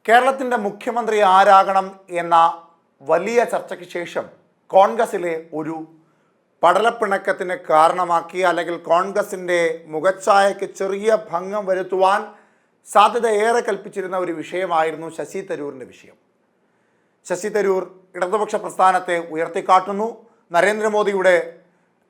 കേരളത്തിൻ്റെ മുഖ്യമന്ത്രി ആരാകണം എന്ന വലിയ ചർച്ചയ്ക്ക് ശേഷം കോൺഗ്രസിലെ ഒരു പടലപ്പിണക്കത്തിന് കാരണമാക്കിയ അല്ലെങ്കിൽ കോൺഗ്രസിൻ്റെ മുഖച്ഛായയ്ക്ക് ചെറിയ ഭംഗം വരുത്തുവാൻ സാധ്യത ഏറെ കൽപ്പിച്ചിരുന്ന ഒരു വിഷയമായിരുന്നു ശശി തരൂരിൻ്റെ വിഷയം. ശശി തരൂർ ഇടതുപക്ഷ പ്രസ്ഥാനത്തെ ഉയർത്തിക്കാട്ടുന്നു, നരേന്ദ്രമോദിയുടെ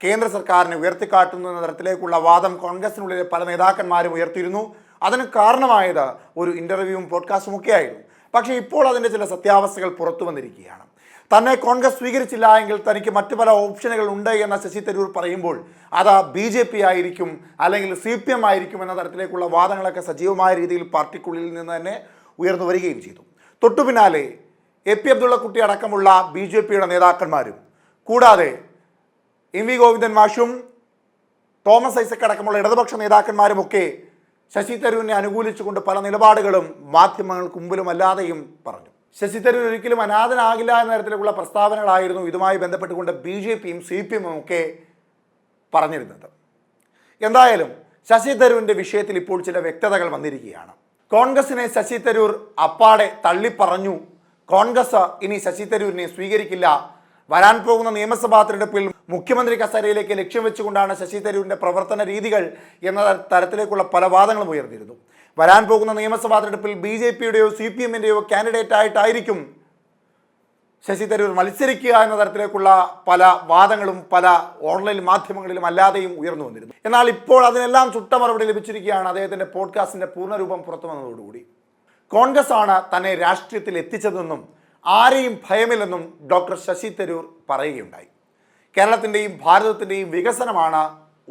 കേന്ദ്ര സർക്കാരിനെ ഉയർത്തിക്കാട്ടുന്നു എന്ന തരത്തിലേക്കുള്ള വാദം കോൺഗ്രസിനുള്ളിലെ പല നേതാക്കന്മാരും ഉയർത്തിയിരുന്നു. അതിന് കാരണമായത് ഒരു ഇൻ്റർവ്യൂവും പോഡ്കാസ്റ്റും ഒക്കെ ആയിരുന്നു. പക്ഷേ ഇപ്പോൾ അതിൻ്റെ ചില സത്യാവസ്ഥകൾ പുറത്തു വന്നിരിക്കുകയാണ്. തന്നെ കോൺഗ്രസ് സ്വീകരിച്ചില്ല എങ്കിൽ തനിക്ക് മറ്റു പല ഓപ്ഷനുകൾ ഉണ്ട് എന്ന ശശി തരൂർ പറയുമ്പോൾ അത് BJP ആയിരിക്കും അല്ലെങ്കിൽ CPM ആയിരിക്കും എന്ന തരത്തിലേക്കുള്ള വാദങ്ങളൊക്കെ സജീവമായ രീതിയിൽ പാർട്ടിക്കുള്ളിൽ നിന്ന് തന്നെ ഉയർന്നു വരികയും ചെയ്തു. തൊട്ടു പിന്നാലെ AP അബ്ദുള്ളക്കുട്ടി അടക്കമുള്ള BJPയുടെ നേതാക്കന്മാരും കൂടാതെ MV ഗോവിന്ദൻ മാഷും തോമസ് ഐസക് അടക്കമുള്ള ഇടതുപക്ഷ നേതാക്കന്മാരുമൊക്കെ ശശി തരൂരിനെ അനുകൂലിച്ചുകൊണ്ട് പല നിലപാടുകളും മാധ്യമങ്ങൾക്ക് മുമ്പിലും അല്ലാതെയും പറഞ്ഞു. ശശി തരൂർ ഒരിക്കലും അനാഥനാകില്ല എന്ന തരത്തിലുള്ള പ്രസ്താവനകളായിരുന്നു ഇതുമായി ബന്ധപ്പെട്ടുകൊണ്ട് BJPയും CPM ഒക്കെ പറഞ്ഞിരുന്നത്. എന്തായാലും ശശി തരൂരിൻ്റെ വിഷയത്തിൽ ഇപ്പോൾ ചില വ്യക്തതകൾ വന്നിരിക്കുകയാണ്. കോൺഗ്രസിനെ ശശി തരൂർ അപ്പാടെ തള്ളിപ്പറഞ്ഞു. കോൺഗ്രസ് ഇനി ശശി തരൂരിനെ സ്വീകരിക്കില്ല. വരാൻ പോകുന്ന നിയമസഭാ തെരഞ്ഞെടുപ്പിൽ മുഖ്യമന്ത്രി കസേരയിലേക്ക് ലക്ഷ്യം വെച്ചുകൊണ്ടാണ് ശശി തരൂരിൻ്റെ പ്രവർത്തന രീതികൾ എന്ന തരത്തിലേക്കുള്ള പല വാദങ്ങളും ഉയർന്നിരുന്നു. വരാൻ പോകുന്ന നിയമസഭാ തെരഞ്ഞെടുപ്പിൽ BJPയുടെയോ CPMൻ്റെയോ കാൻഡിഡേറ്റ് ആയിട്ടായിരിക്കും ശശി തരൂർ മത്സരിക്കുക എന്ന തരത്തിലേക്കുള്ള പല വാദങ്ങളും പല ഓൺലൈൻ മാധ്യമങ്ങളിലും അല്ലാതെയും ഉയർന്നു വന്നിരുന്നു. എന്നാൽ ഇപ്പോൾ അതിനെല്ലാം ചുട്ട മറുപടി ലഭിച്ചിരിക്കുകയാണ്. അദ്ദേഹത്തിൻ്റെ പോഡ്കാസ്റ്റിൻ്റെ പൂർണ്ണരൂപം പുറത്തു വന്നതോടുകൂടി കോൺഗ്രസ് ആണ് തന്നെ രാഷ്ട്രീയത്തിൽ എത്തിച്ചതെന്നും ആരെയും ഭയമില്ലെന്നും ഡോക്ടർ ശശി തരൂർ പറയുകയുണ്ടായി. കേരളത്തിൻ്റെയും ഭാരതത്തിൻ്റെയും വികസനമാണ്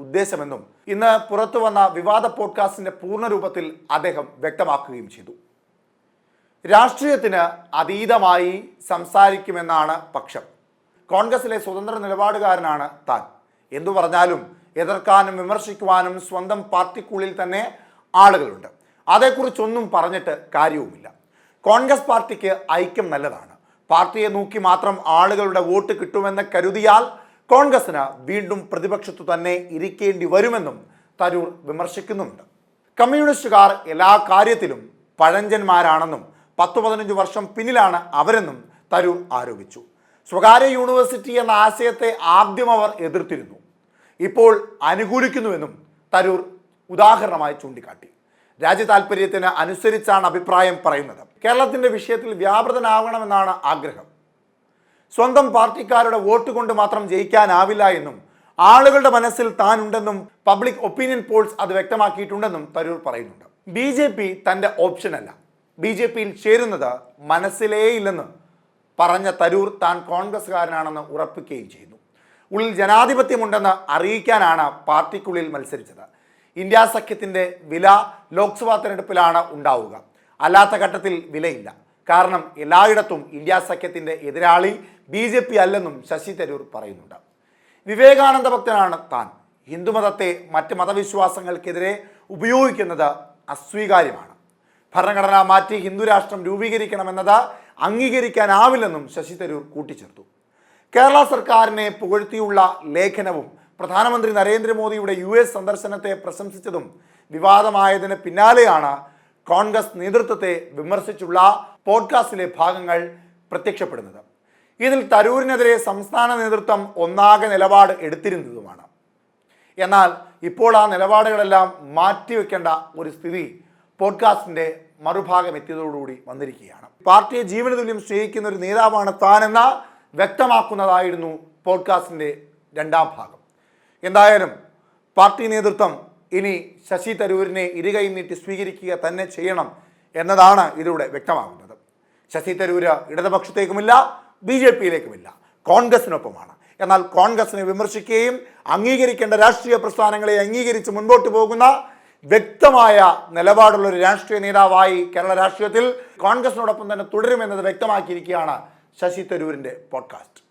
ഉദ്ദേശമെന്നും ഇന്ന് പുറത്തു വന്ന വിവാദ പോഡ്കാസ്റ്റിൻ്റെ പൂർണ്ണരൂപത്തിൽ അദ്ദേഹം വ്യക്തമാക്കുകയും ചെയ്തു. രാഷ്ട്രീയത്തിന് അതീതമായി സംസാരിക്കുമെന്നാണ് പക്ഷം. കോൺഗ്രസിലെ സ്വതന്ത്ര നിലപാടുകാരനാണ് താൻ. എന്തു പറഞ്ഞാലും എതിർക്കാനും വിമർശിക്കുവാനും സ്വന്തം പാർട്ടിക്കുള്ളിൽ തന്നെ ആളുകളുണ്ട്. അതേക്കുറിച്ചൊന്നും പറഞ്ഞിട്ട് കാര്യവുമില്ല. കോൺഗ്രസ് പാർട്ടിക്ക് ഐക്യം നല്ലതാണ്. പാർട്ടിയെ നോക്കി മാത്രം ആളുകളുടെ വോട്ട് കിട്ടുമെന്ന് കരുതിയാൽ കോൺഗ്രസിന് വീണ്ടും പ്രതിപക്ഷത്തു തന്നെ ഇരിക്കേണ്ടി വരുമെന്നും തരൂർ വിമർശിക്കുന്നുണ്ട്. കമ്മ്യൂണിസ്റ്റുകാർ എല്ലാ കാര്യത്തിലും പഴഞ്ചന്മാരാണെന്നും 10-15 വർഷം പിന്നിലാണ് അവരെന്നും തരൂർ ആരോപിച്ചു. സ്വകാര്യ യൂണിവേഴ്സിറ്റി എന്ന ആശയത്തെ ആദ്യം അവർ എതിർത്തിരുന്നു, ഇപ്പോൾ അനുകൂലിക്കുന്നുവെന്നും തരൂർ ഉദാഹരണമായി ചൂണ്ടിക്കാട്ടി. രാജ്യ താൽപര്യത്തിന് അനുസരിച്ചാണ് അഭിപ്രായം പറയുന്നത്. കേരളത്തിൻ്റെ വിഷയത്തിൽ വ്യാപൃതനാവണമെന്നാണ് ആഗ്രഹം. സ്വന്തം പാർട്ടിക്കാരുടെ വോട്ട് കൊണ്ട് മാത്രം ജയിക്കാനാവില്ല എന്നും ആളുകളുടെ മനസ്സിൽ താനുണ്ടെന്നും പബ്ലിക് ഒപ്പീനിയൻ പോൾസ് അത് വ്യക്തമാക്കിയിട്ടുണ്ടെന്നും തരൂർ പറയുന്നുണ്ട്. BJP തൻ്റെ ഓപ്ഷനല്ല, BJPയിൽ ചേരുന്നത് മനസ്സിലേയില്ലെന്ന് പറഞ്ഞ തരൂർ താൻ കോൺഗ്രസ്സുകാരനാണെന്ന് ഉറപ്പിക്കുകയും ചെയ്യുന്നു. ഉള്ളിൽ ജനാധിപത്യമുണ്ടെന്ന് അറിയിക്കാനാണ് പാർട്ടിക്കുള്ളിൽ മത്സരിച്ചത്. ഇന്ത്യ സഖ്യത്തിൻ്റെ വില ലോക്സഭാ തെരഞ്ഞെടുപ്പിലാണ് ഉണ്ടാവുക. അല്ലാത്ത ഘട്ടത്തിൽ വിലയില്ല. കാരണം എല്ലായിടത്തും ഇന്ത്യ സഖ്യത്തിൻ്റെ എതിരാളി BJP അല്ലെന്നും ശശി തരൂർ പറയുന്നുണ്ട്. വിവേകാനന്ദ ഭക്തനാണ് താൻ. ഹിന്ദുമതത്തെ മറ്റ് മതവിശ്വാസങ്ങൾക്കെതിരെ ഉപയോഗിക്കുന്നത് അസ്വീകാര്യമാണ്. ഭരണഘടന മാറ്റി ഹിന്ദു രാഷ്ട്രം രൂപീകരിക്കണമെന്നത് അംഗീകരിക്കാനാവില്ലെന്നും ശശി തരൂർ കൂട്ടിച്ചേർത്തു. കേരള സർക്കാരിനെ പുകഴ്ത്തിയുള്ള ലേഖനവും പ്രധാനമന്ത്രി നരേന്ദ്രമോദിയുടെ US സന്ദർശനത്തെ പ്രശംസിച്ചതും വിവാദമായതിന് പിന്നാലെയാണ് കോൺഗ്രസ് നേതൃത്വത്തെ വിമർശിച്ചുള്ള പോഡ്കാസ്റ്റിലെ ഭാഗങ്ങൾ പ്രത്യക്ഷപ്പെടുന്നത്. ഇതിൽ തരൂരിനെതിരെ സംസ്ഥാന നേതൃത്വം ഒന്നാകെ നിലപാട് എടുത്തിരുന്നതുമാണ്. എന്നാൽ ഇപ്പോൾ ആ നിലപാടുകളെല്ലാം മാറ്റിവെക്കേണ്ട ഒരു സ്ഥിതി പോഡ്കാസ്റ്റിൻ്റെ മറുഭാഗം എത്തിയതോടുകൂടി വന്നിരിക്കുകയാണ്. പാർട്ടിയെ ജീവന തുല്യം സ്നേഹിക്കുന്ന ഒരു നേതാവാണ് താനെന്ന വ്യക്തമാക്കുന്നതായിരുന്നു പോഡ്കാസ്റ്റിൻ്റെ രണ്ടാം ഭാഗം. എന്തായാലും പാർട്ടി നേതൃത്വം ഇനി ശശി തരൂരിനെ ഇരുകൈ നീട്ടി സ്വീകരിക്കുക തന്നെ ചെയ്യണം എന്നതാണ് ഇതിലൂടെ വ്യക്തമാകുന്നത്. ശശി തരൂര് ഇടതുപക്ഷത്തേക്കുമില്ല, BJPയിലേക്കുമില്ല, കോൺഗ്രസിനൊപ്പമാണ്. എന്നാൽ കോൺഗ്രസിനെ വിമർശിക്കുകയും അംഗീകരിക്കേണ്ട രാഷ്ട്രീയ പ്രസ്ഥാനങ്ങളെ അംഗീകരിച്ച് മുൻപോട്ട് പോകുന്ന വ്യക്തമായ നിലപാടുള്ള ഒരു രാഷ്ട്രീയ നേതാവായി കേരള രാഷ്ട്രീയത്തിൽ കോൺഗ്രസിനോടൊപ്പം തന്നെ തുടരുമെന്നത് വ്യക്തമാക്കിയിരിക്കുകയാണ് ശശി തരൂരിൻ്റെ പോഡ്കാസ്റ്റ്.